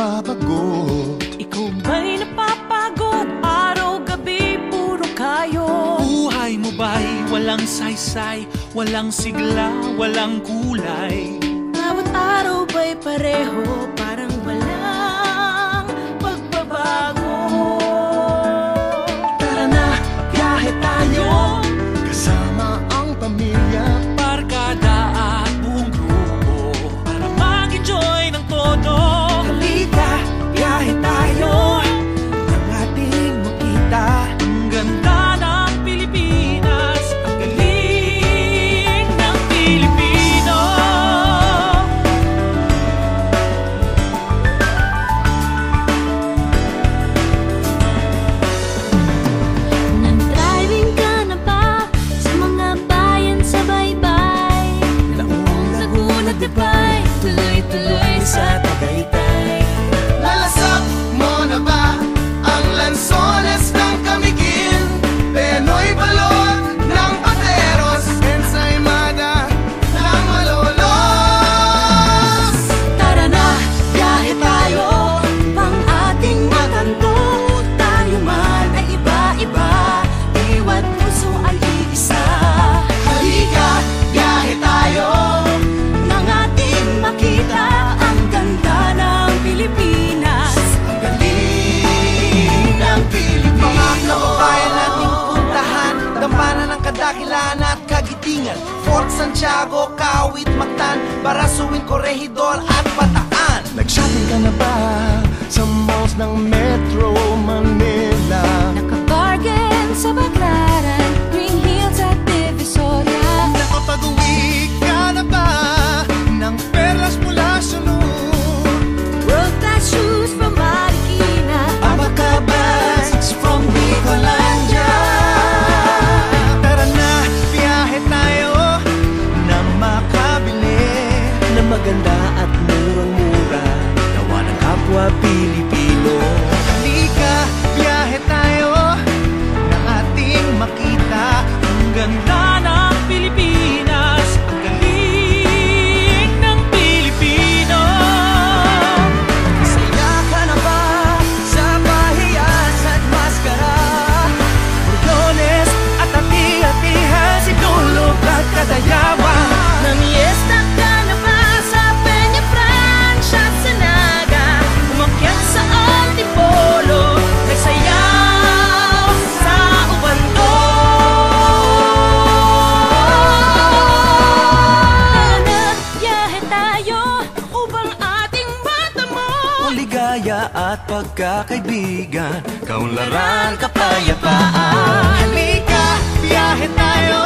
nababagot. Ikaw ba'y napapagod? Araw-gabi puro kayo. Buhay mo ba'y walang saysay, walang sigla, walang kulay? Bawat araw ba'y pareho, parang walang pagbabago? Tara na, biyahe tayo, Kasama ang pamilya, barkada at buong grupo, para mag-enjoy ng todo. Halika, biyahe tayo, nang ating makita Ang ganda ng Pilipinas, ang galing ng Pilipino. Nag-driving ka na ba sa mga bayan sa baybay? Laong Laguna, Tibay, tuloy-tuloy sa Tagaytay. lalasap mo na ba ang lansones ng Camiguin? Penoy balot ng Pateros, Ensaymada ng Malolos. Tara na, biyahe tayo, pang ating matanto. Tayo man ay iba-iba, iwa't puso ay iisa. Halika, biyahe tayo, Nang ating makita ang ganda ng Pilipinas. ang galing ng Pilipino. mga kababayan nating puntahan, dampanan ng kadakilan at kagitingan. Fort Santiago, Kawit, Mactan, Barasuin, Corregidor at Bataan. Nag-shopping ka na ba sa malls ng Metro Manila? Nakabargain sa Baclaran, Green Hills at Divisoria. Nakapag-uwi ka na ba ng perlas mula sa Nur? World-class shoes from Marikina, Abacabas from Bicolandia. Tara na, biyahe tayo na makabili Na maganda at murang-mura, gawa ng kapwa Pilipino. Halika, biyahe tayo na ating makita Ang ganda ng Pilipinas, ang galing ng Pilipino. Saya ka na ba sa pahiyas at maskara? Bordones at ati-atihan, sinulog at kadayawan. Namiesta ka na ba sa Peña Francia at Sanaga? Umakyat sa Antipolo, nagsayaw sa Ubando. Tara na, biyahe tayo, upang ating matamo. Ligaya at pagkakaibigan, kaunlaran, kapayapaan. Halika, biyahe tayo